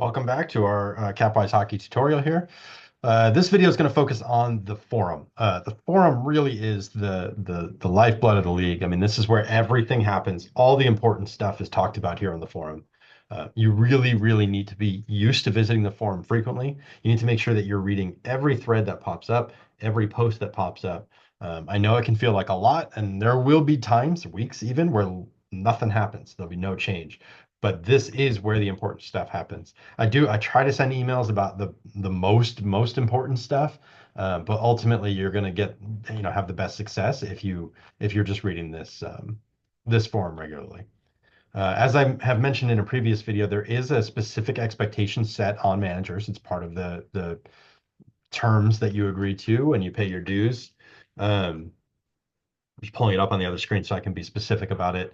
Welcome back to our Capwise Hockey tutorial here. This video is going to focus on the forum. The forum really is the lifeblood of the league. I mean, this is where everything happens. All the important stuff is talked about here on the forum. You really, really need to be used to visiting the forum frequently. You need to make sure that you're reading every thread that pops up, every post that pops up. I know it can feel like a lot, and there will be times, weeks even, where nothing happens. There'll be no change. But this is where the important stuff happens. I try to send emails about the most important stuff, but ultimately you're going to get have the best success if you're just reading this forum regularly. As I have mentioned in a previous video, there is a specific expectation set on managers. It's part of the terms that you agree to when you pay your dues. Um, just pulling it up on the other screen so I can be specific about it.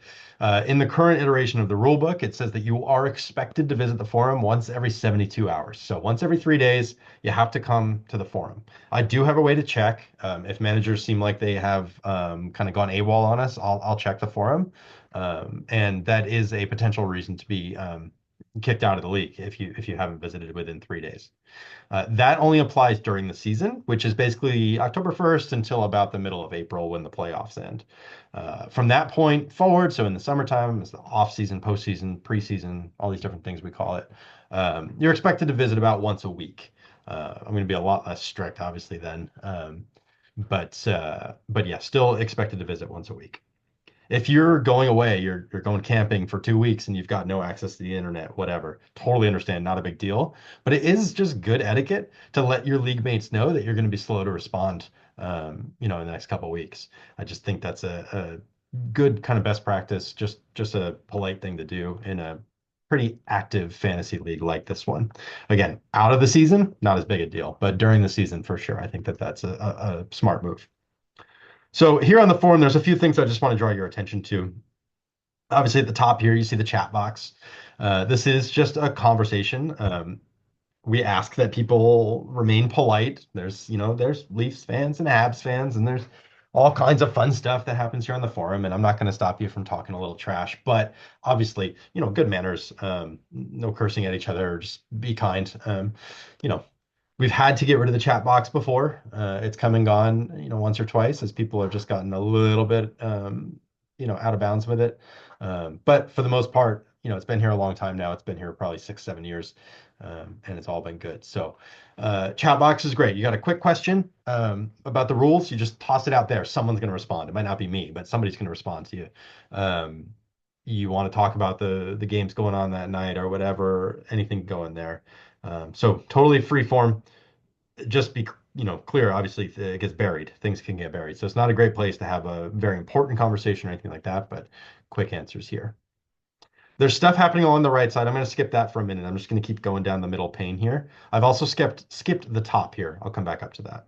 In the current iteration of the rulebook, it says that you are expected to visit the forum once every 72 hours. So once every 3 days, you have to come to the forum. I do have a way to check if managers seem like they have kind of gone AWOL on us. I'll check the forum, and that is a potential reason to be kicked out of the league if you haven't visited within 3 days. That only applies during the season, which is basically October 1st until about the middle of April when the playoffs end. From that point forward, so in the summertime, it's the off season, postseason, preseason, all these different things we call it. You're expected to visit about once a week. I'm going to be a lot less strict, obviously, then. But yeah, still expected to visit once a week. If you're going away, you're going camping for 2 weeks and you've got no access to the internet, whatever. Totally understand, not a big deal. But it is just good etiquette to let your league mates know that you're going to be slow to respond, in the next couple of weeks. I just think that's a good kind of best practice, just a polite thing to do in a pretty active fantasy league like this one. Again, out of the season, not as big a deal, but during the season for sure, I think that's a smart move. So here on the forum, there's a few things I just want to draw your attention to. Obviously, at the top here, you see the chat box. This is just a conversation. We ask that people remain polite. There's Leafs fans and Habs fans, and there's all kinds of fun stuff that happens here on the forum. And I'm not going to stop you from talking a little trash, but obviously, good manners. No cursing at each other. Just be kind. You know, we've had to get rid of the chat box before. It's come and gone, once or twice as people have just gotten a little bit, out of bounds with it. But for the most part, it's been here a long time now. It's been here probably 6, 7 years, and it's all been good. So, chat box is great. You got a quick question about the rules, you just toss it out there. Someone's going to respond. It might not be me, but somebody's going to respond to you. You want to talk about the games going on that night or whatever, anything going there. So totally free form. Just be, clear. Obviously, it gets buried. Things can get buried. So it's not a great place to have a very important conversation or anything like that, but quick answers here. There's stuff happening along the right side. I'm going to skip that for a minute. I'm just going to keep going down the middle pane here. I've also skipped the top here. I'll come back up to that.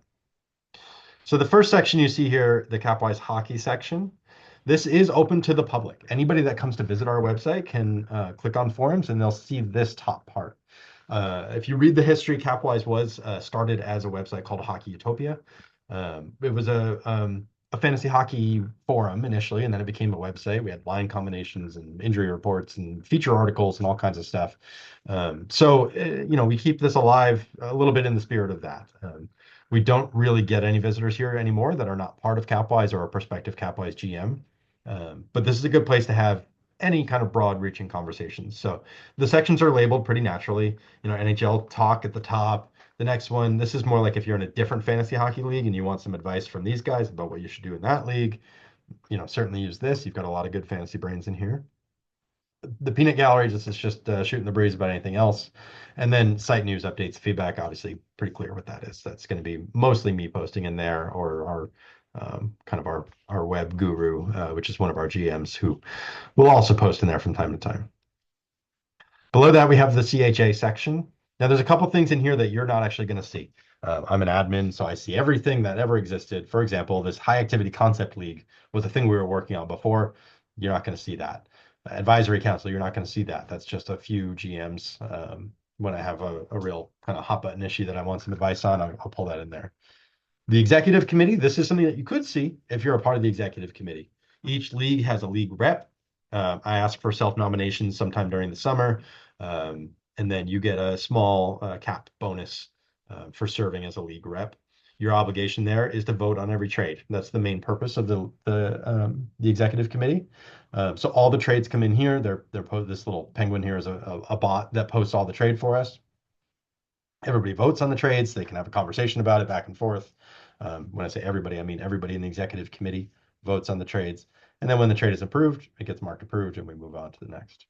So the first section you see here, the Capwise Hockey section, this is open to the public. Anybody that comes to visit our website can click on forums and they'll see this top part. If you read the history, Capwise was started as a website called Hockey Utopia. It was a fantasy hockey forum initially, and then it became a website. We had line combinations and injury reports and feature articles and all kinds of stuff. We keep this alive a little bit in the spirit of that. We don't really get any visitors here anymore that are not part of Capwise or a prospective Capwise GM. But this is a good place to have any kind of broad reaching conversations. So the sections are labeled pretty naturally, NHL talk at the top. The next one, this is more like if you're in a different fantasy hockey league and you want some advice from these guys about what you should do in that league, certainly use this. You've got a lot of good fantasy brains in here. The peanut gallery, this is just shooting the breeze about anything else. And then site news, updates, feedback, obviously pretty clear what that is. That's going to be mostly me posting in there or kind of our web guru, which is one of our GMs who will also post in there from time to time. Below that, we have the CHA section. Now, there's a couple things in here that you're not actually going to see. I'm an admin, so I see everything that ever existed. For example, this high activity concept league was a thing we were working on before. You're not going to see that. Advisory council, you're not going to see that. That's just a few GMs. When I have a real kind of hot button issue that I want some advice on, I'll pull that in there. The executive committee, this is something that you could see if you're a part of the executive committee. Each league has a league rep. I ask for self-nominations sometime during the summer. and then you get a small cap bonus for serving as a league rep. Your obligation there is to vote on every trade. That's the main purpose of the executive committee. So all the trades come in here. This little penguin here is a bot that posts all the trade for us. Everybody votes on the trades. They can have a conversation about it back and forth. When I say everybody, I mean everybody in the executive committee votes on the trades. And then when the trade is approved, it gets marked approved and we move on to the next.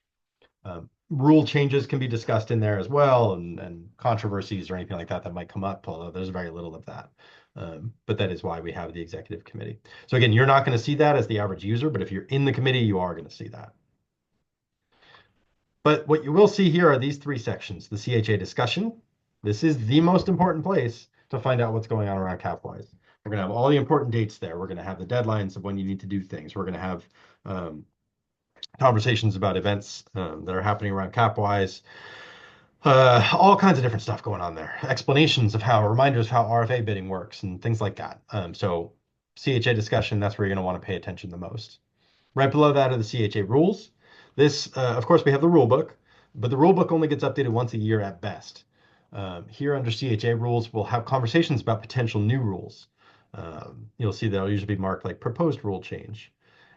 Rule changes can be discussed in there as well, and controversies or anything like that that might come up, although there's very little of that. But that is why we have the executive committee. So again, you're not going to see that as the average user, but if you're in the committee, you are going to see that. But what you will see here are these three sections: the CHA discussion. This is the most important place to find out what's going on around Capwise. We're going to have all the important dates there. We're going to have the deadlines of when you need to do things. We're going to have conversations about events that are happening around Capwise, all kinds of different stuff going on there. Explanations of reminders of how RFA bidding works and things like that. So CHA discussion, that's where you're going to want to pay attention the most. Right below that are the CHA rules. This, of course, we have the rule book, but the rule book only gets updated once a year at best. Here under CHA rules, we'll have conversations about potential new rules. You'll see they'll usually be marked like proposed rule change.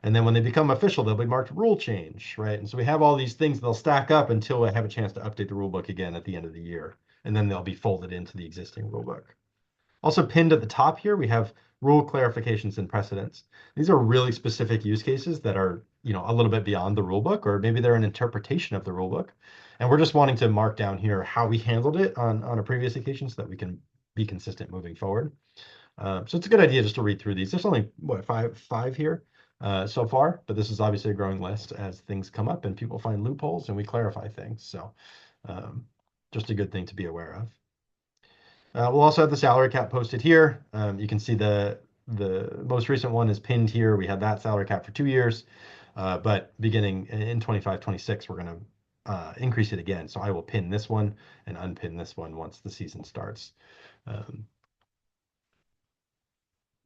And then when they become official, they'll be marked rule change, right? And so we have all these things, they'll stack up until I have a chance to update the rule book again at the end of the year. And then they'll be folded into the existing rule book. Also pinned at the top here, we have rule clarifications and precedents. These are really specific use cases that are, a little bit beyond the rule book, or maybe they're an interpretation of the rule book. And we're just wanting to mark down here how we handled it on a previous occasion so that we can be consistent moving forward. So it's a good idea just to read through these. There's only, five here so far, but this is obviously a growing list as things come up and people find loopholes and we clarify things. So just a good thing to be aware of. We'll also have the salary cap posted here. You can see the most recent one is pinned here. We had that salary cap for 2 years, but beginning in 25-26, we're going to increase it again. So I will pin this one and unpin this one once the season starts.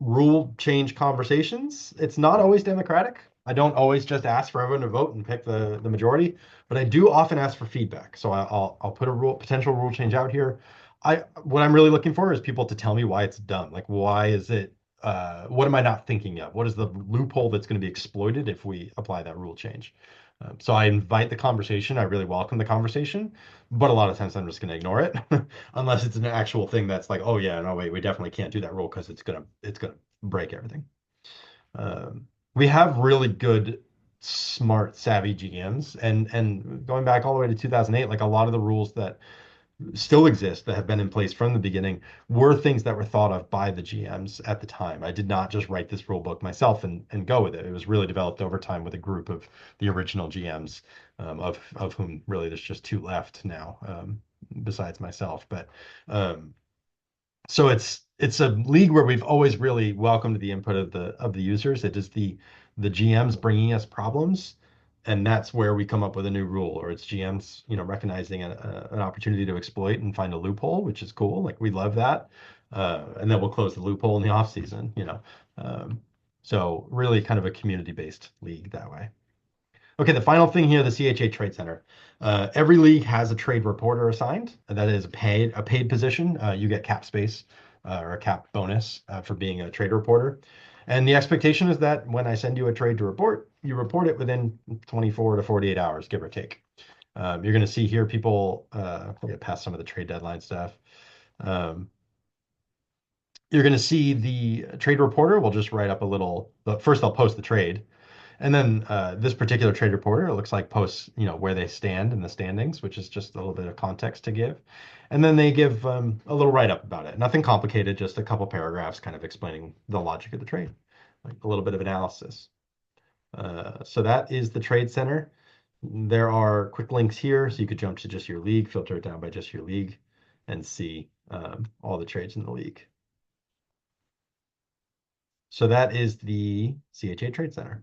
Rule change conversations. It's not always democratic. I don't always just ask for everyone to vote and pick the majority, but I do often ask for feedback. So I'll put a potential rule change out here. What I'm really looking for is people to tell me why it's dumb. Like, why is it, what am I not thinking of? What is the loophole that's going to be exploited if we apply that rule change? So I invite the conversation. I really welcome the conversation, but a lot of times I'm just going to ignore it unless it's an actual thing that's like, oh yeah, no, wait, we definitely can't do that rule because it's gonna break everything. We have really good, smart, savvy GMs, and going back all the way to 2008, like a lot of the rules that still exist that have been in place from the beginning were things that were thought of by the GMs at the time. I did not just write this rule book myself and go with it. It was really developed over time with a group of the original GMs, of whom really there's just 2 left now, besides myself. But so it's a league where we've always really welcomed the input of the users. It is the GMs bringing us problems, and that's where we come up with a new rule, or it's GMs, recognizing an opportunity to exploit and find a loophole, which is cool. Like, we love that. And then we'll close the loophole in the off season, so really kind of a community-based league that way. Okay, the final thing here, the CHA Trade Center. Every league has a trade reporter assigned. That is a paid position. You get cap space or a cap bonus for being a trade reporter. And the expectation is that when I send you a trade to report, you report it within 24 to 48 hours, give or take. You're going to see here people, we'll get past some of the trade deadline stuff. You're going to see the trade reporter will just write up a little, but first they'll post the trade. And then this particular trade reporter, it looks like posts, where they stand in the standings, which is just a little bit of context to give. And then they give a little write-up about it. Nothing complicated, just a couple paragraphs kind of explaining the logic of the trade, like a little bit of analysis. So that is the Trade Center. There are quick links here, so you could jump to just your league, filter it down by just your league, and see all the trades in the league. So that is the CHA Trade Center.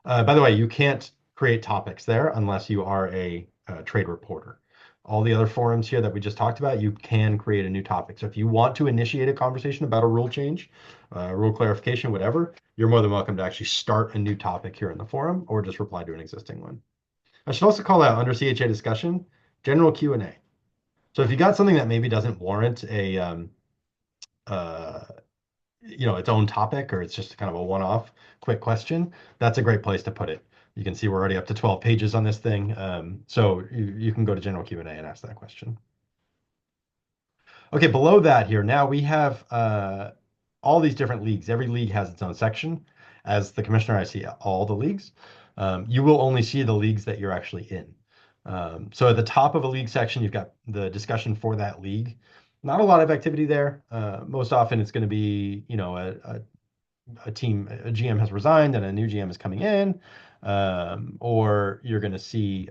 By the way, you can't create topics there unless you are a trade reporter. All the other forums here that we just talked about, you can create a new topic. So if you want to initiate a conversation about a rule change, rule clarification, whatever, you're more than welcome to actually start a new topic here in the forum or just reply to an existing one. I should also call out under CHA discussion, general Q&A. So if you got something that maybe doesn't warrant a uh, its own topic, or it's just kind of a one-off quick question, that's a great place to put it. You can see we're already up to 12 pages on this thing. So you can go to general Q&A and ask that question. Okay, below that here, now we have all these different leagues. Every league has its own section. As the commissioner, I see all the leagues. You will only see the leagues that you're actually in. So at the top of a league section, you've got the discussion for that league. Not a lot of activity there. Most often it's going to be, a team, a GM has resigned and a new GM is coming in, or you're going to see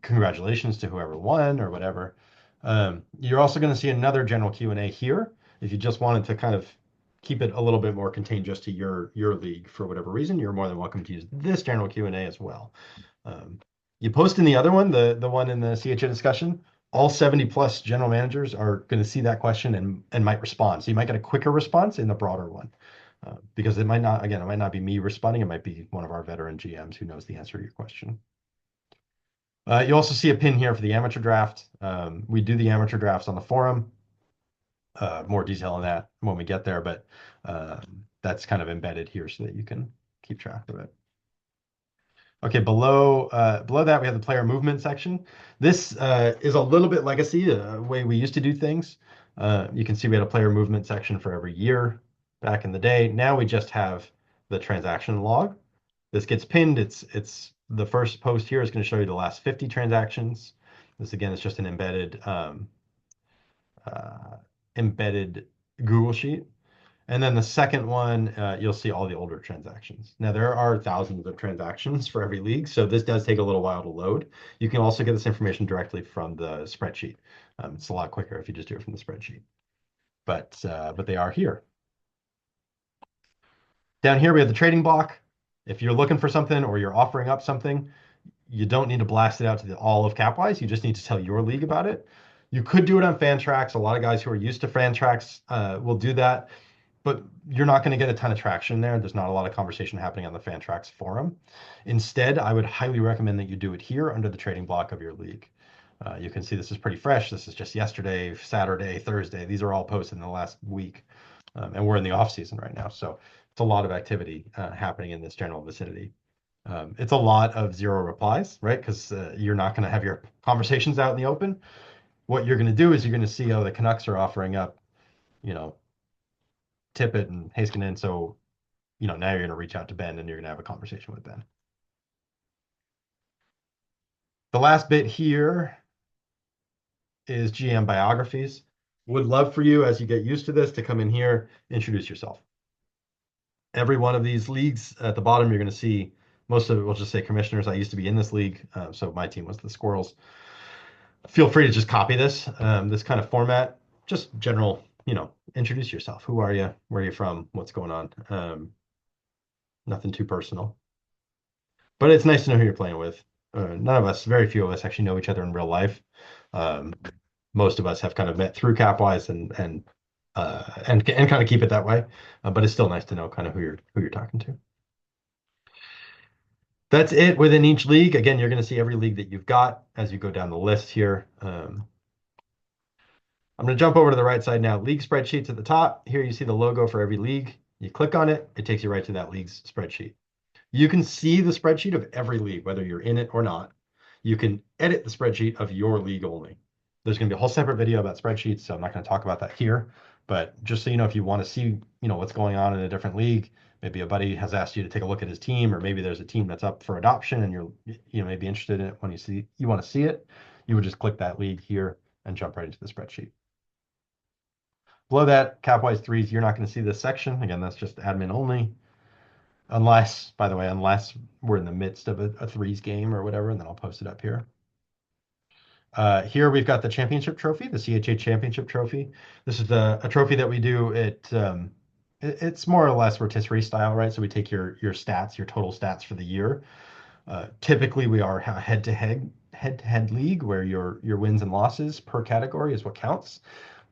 congratulations to whoever won or whatever. You're also going to see another general Q&A here. If you just wanted to kind of keep it a little bit more contained just to your league for whatever reason, you're more than welcome to use this general Q&A as well. You post in the other one, the one in the CHA discussion, all 70 plus general managers are going to see that question and might respond. So you might get a quicker response in the broader one. Because it might not, again, it might not be me responding. It might be one of our veteran GMs who knows the answer to your question. You also see a pin here for the amateur draft. We do the amateur drafts on the forum. More detail on that when we get there, but that's kind of embedded here so that you can keep track of it. Okay, below that we have the player movement section. This is a little bit legacy, the way we used to do things. You can see we had a player movement section for every year back in the day. Now we just have the transaction log. This gets pinned. It's the first post here is going to show you the last 50 transactions. This again is just an uh, embedded Google sheet. And then the second one, you'll see all the older transactions. Now, there are thousands of transactions for every league, so this does take a little while to load. You can also get this information directly from the spreadsheet. It's a lot quicker if you just do it from the spreadsheet. But they are here. Down here, we have the trading block. If you're looking for something or you're offering up something, you don't need to blast it out to all of Capwise. You just need to tell your league about it. You could do it on fan tracks. A lot of guys who are used to fan tracks will do that, but you're not going to get a ton of traction there. There's not a lot of conversation happening on the Fantrax forum. Instead, I would highly recommend that you do it here under the trading block of your league. You can see this is pretty fresh. This is just yesterday, Saturday, Thursday. These are all posted in the last week. And we're in the off season right now. So it's a lot of activity happening in this general vicinity. It's a lot of zero replies, right? Because you're not going to have your conversations out in the open. What you're going to do is you're going to see, oh, the Canucks are offering up, you know, Tippett and Heiskanen. So, now you're going to reach out to Ben and you're going to have a conversation with Ben. The last bit here is GM biographies. Would love for you, as you get used to this, to come in here, introduce yourself. Every one of these leagues at the bottom, you're going to see most of it will just say commissioners. I used to be in this league, so my team was the Squirrels. Feel free to just copy this kind of format. Just general, introduce yourself. Who are you? Where are you from? What's going on? Nothing too personal. But it's nice to know who you're playing with. None of us, very few of us, actually know each other in real life. Um, Most of us have kind of met through Capwise and kind of keep it that way. But it's still nice to know kind of who you're talking to. That's it within each league. Again, you're going to see every league that you've got as you go down the list here. I'm going to jump over to the right side now. League spreadsheets at the top. Here you see the logo for every league. You click on it, it takes you right to that league's spreadsheet. You can see the spreadsheet of every league, whether you're in it or not. You can edit the spreadsheet of your league only. There's going to be a whole separate video about spreadsheets, so I'm not going to talk about that here. But just so you know, if you want to see, what's going on in a different league, maybe a buddy has asked you to take a look at his team, or maybe there's a team that's up for adoption and you're maybe interested in it when you want to see it, you would just click that league here and jump right into the spreadsheet. Below that, Capwise threes, you're not going to see this section. Again, that's just admin only. Unless, by the way, we're in the midst of a threes game or whatever, and then I'll post it up here. Here we've got the championship trophy, the CHA championship trophy. This is a trophy that we do. It's more or less rotisserie style, right? So we take your stats, your total stats for the year. Typically, we are a head-to-head league where your wins and losses per category is what counts.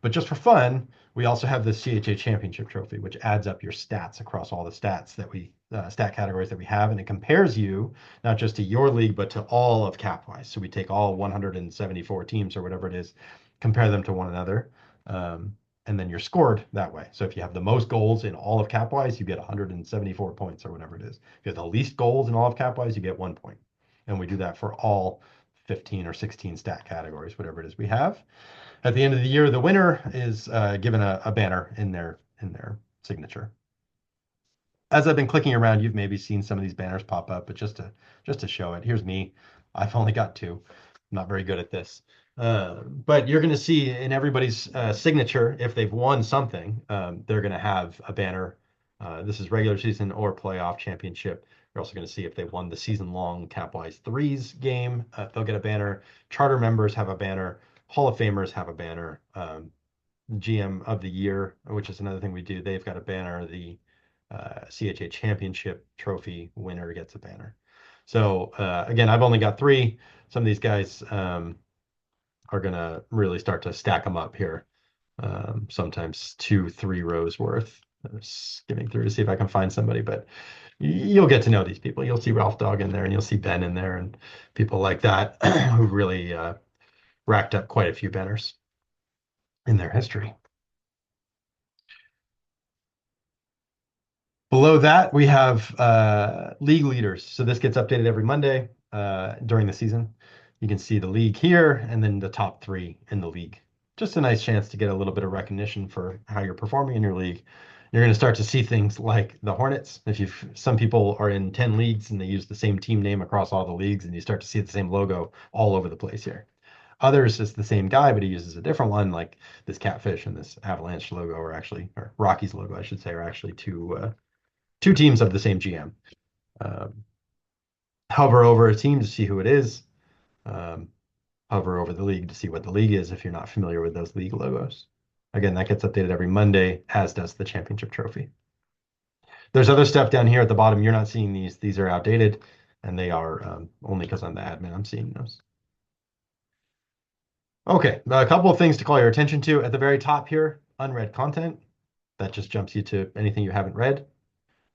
But just for fun, we also have the CHA Championship Trophy, which adds up your stats across all the stats that we stat categories that we have, and it compares you not just to your league, but to all of Capwise. So we take all 174 teams or whatever it is, compare them to one another, and then you're scored that way. So if you have the most goals in all of Capwise, you get 174 points or whatever it is. If you have the least goals in all of Capwise, you get 1 point. And we do that for all 15 or 16 stat categories, whatever it is we have. At the end of the year, the winner is given a banner in their signature. As I've been clicking around, you've maybe seen some of these banners pop up, but just to show it, here's me. I've only got two. I'm not very good at this. But you're going to see in everybody's signature, if they've won something, they're going to have a banner. This is regular season or playoff championship. You're also going to see if they won the season-long Capwise Threes game, they'll get a banner. Charter members have a banner. Hall of Famers have a banner. GM of the Year, which is another thing we do, they've got a banner. The CHA Championship Trophy winner gets a banner. So again, I've only got three. Some of these guys are going to really start to stack them up here. Sometimes 2-3 rows worth. I'm skimming through to see if I can find somebody, but you'll get to know these people. You'll see Ralph Dog in there, and you'll see Ben in there, and people like that who really racked up quite a few banners in their history. Below that, we have league leaders. So this gets updated every Monday during the season. You can see the league here and then the top three in the league. Just a nice chance to get a little bit of recognition for how you're performing in your league. You're going to start to see things like the Hornets. Some people are in 10 leagues and they use the same team name across all the leagues, and you start to see the same logo all over the place here. Others, it's the same guy, but he uses a different one, like this Catfish and this Avalanche logo, or Rockies logo, I should say, are actually two teams of the same GM. Hover over a team to see who it is. Hover over the league to see what the league is if you're not familiar with those league logos. Again, that gets updated every Monday, as does the championship trophy. There's other stuff down here at the bottom. You're not seeing these. These are outdated, and they are only because I'm the admin. I'm seeing those. Okay, a couple of things to call your attention to. At the very top here, unread content. That just jumps you to anything you haven't read.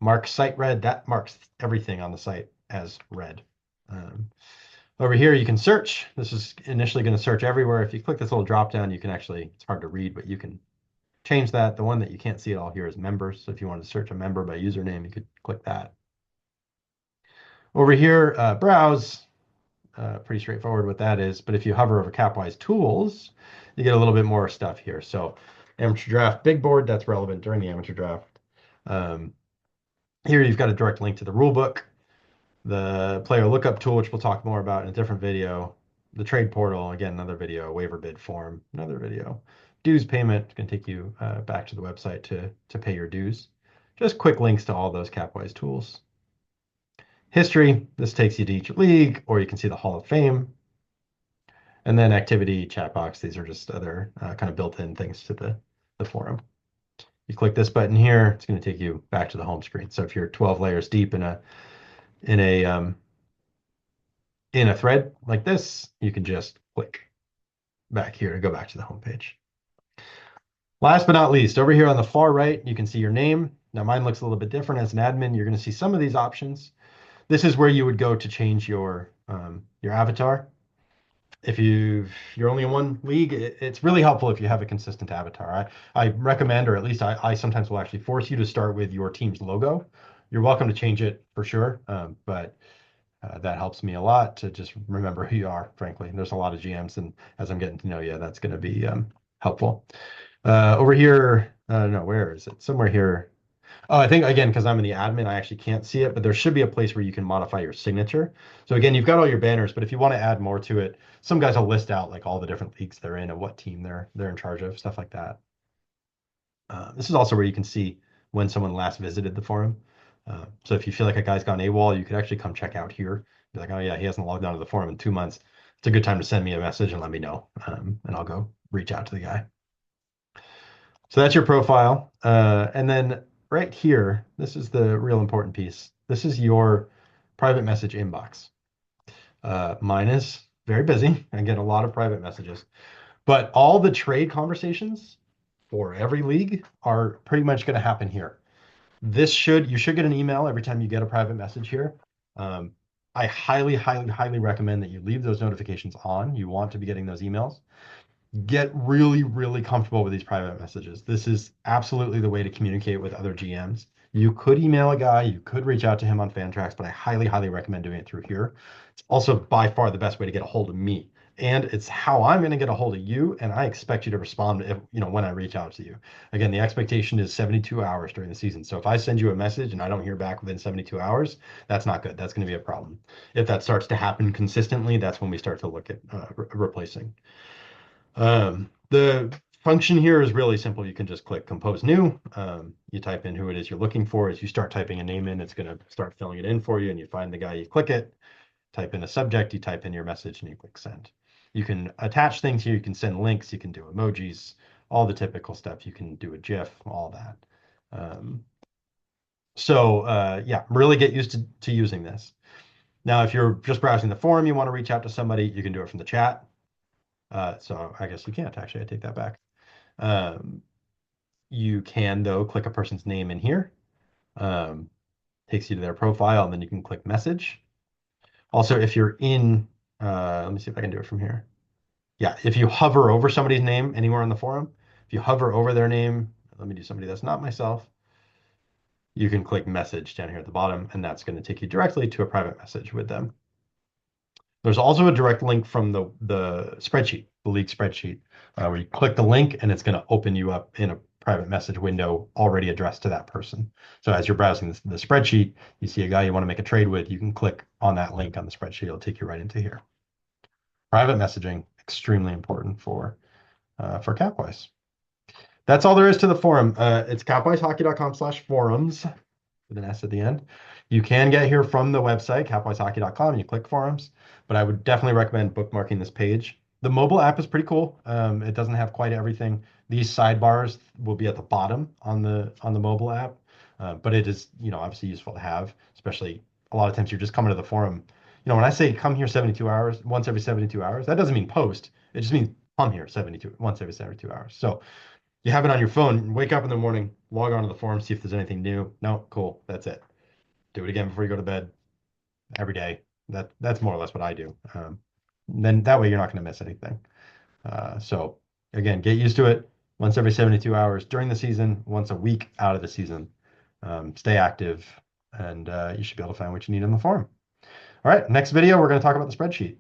Mark site read, that marks everything on the site as read. Over here, you can search. This is initially going to search everywhere. If you click this little drop down, you can actually, it's hard to read, but you can change that. The one that you can't see at all here is members. So if you want to search a member by username, you could click that. Over here, browse. Pretty straightforward what that is. But if you hover over Capwise tools, you get a little bit more stuff here. So amateur draft big board, that's relevant during the amateur draft. Here you've got a direct link to the rule book, the player lookup tool, which we'll talk more about in a different video, the trade portal, again, another video, waiver bid form, another video, dues payment can take you back to the website to pay your dues. Just quick links to all those Capwise tools. History, this takes you to each league, or you can see the Hall of Fame. And then activity, chat box, these are just other kind of built-in things to the forum. You click this button here, it's going to take you back to the home screen. So if you're 12 layers deep in a thread like this, you can just click back here to go back to the home page. Last but not least, over here on the far right, you can see your name. Now mine looks a little bit different. As an admin, you're going to see some of these options. This is where you would go to change your avatar. If you're only in one league, it's really helpful if you have a consistent avatar. I recommend, or at least I sometimes will actually force you to start with your team's logo. You're welcome to change it for sure, but that helps me a lot to just remember who you are, frankly. There's a lot of GMs, and as I'm getting to know you, that's going to be helpful. Over here, no, where is it? Somewhere here. Oh, I think, again, because I'm in the admin, I actually can't see it, but there should be a place where you can modify your signature. So again, you've got all your banners, but if you want to add more to it, some guys will list out like all the different leagues they're in and what team they're in charge of, stuff like that. This is also where you can see when someone last visited the forum. So if you feel like a guy's gone AWOL, you could actually come check out here. Be like, oh yeah, he hasn't logged onto the forum in 2 months. It's a good time to send me a message and let me know, and I'll go reach out to the guy. So that's your profile. And then right here, this is the real important piece. This is your private message inbox. Mine is very busy. I get a lot of private messages. But all the trade conversations for every league are pretty much going to happen here. You should get an email every time you get a private message here. Um, I highly, highly, highly recommend that you leave those notifications on. You want to be getting those emails. Get really, really comfortable with these private messages. This is absolutely the way to communicate with other GMs. You could email a guy, you could reach out to him on Fantrax, but I highly, highly recommend doing it through here. It's also by far the best way to get a hold of me. And it's how I'm going to get a hold of you, and I expect you to respond if, when I reach out to you. Again, the expectation is 72 hours during the season. So if I send you a message and I don't hear back within 72 hours, that's not good. That's going to be a problem. If that starts to happen consistently, that's when we start to look at replacing. The function here is really simple. You can just click compose new. You type in who it is you're looking for. As you start typing a name in, it's going to start filling it in for you, and you find the guy, you click it, type in a subject, you type in your message, and you click send. You can attach things here. You can send links. You can do emojis, all the typical stuff. You can do a GIF, all that. Yeah, really get used to using this. Now, if you're just browsing the forum, you want to reach out to somebody, you can do it from the chat. So I guess you can't actually, I take that back. Um, you can, though, click a person's name in here. Takes you to their profile, and then you can click message. Also, if you're in, let me see if I can do it from here. Yeah, if you hover over somebody's name anywhere on the forum, if you hover over their name, let me do somebody that's not myself, you can click message down here at the bottom, and that's going to take you directly to a private message with them. There's also a direct link from the spreadsheet, the league spreadsheet, where you click the link and it's going to open you up in a private message window already addressed to that person. So as you're browsing the spreadsheet, you see a guy you want to make a trade with, you can click on that link on the spreadsheet. It'll take you right into here. Private messaging, extremely important for Capwise. That's all there is to the forum. It's capwisehockey.com/forums with an S at the end. You can get here from the website, capwisehockey.com, and you click forums, but I would definitely recommend bookmarking this page. The mobile app is pretty cool. It doesn't have quite everything. These sidebars will be at the bottom on the mobile app, but it is, obviously useful to have, especially a lot of times you're just coming to the forum. When I say come here 72 hours, once every 72 hours, that doesn't mean post. It just means come here once every 72 hours. So you have it on your phone, wake up in the morning, log on to the forum, see if there's anything new. No, cool, that's it. Do it again before you go to bed every day. That's more or less what I do. Then that way you're not going to miss anything. So again, get used to it. Once every 72 hours during the season, once a week out of the season. Stay active, and you should be able to find what you need on the forum. All right, next video, we're going to talk about the spreadsheet.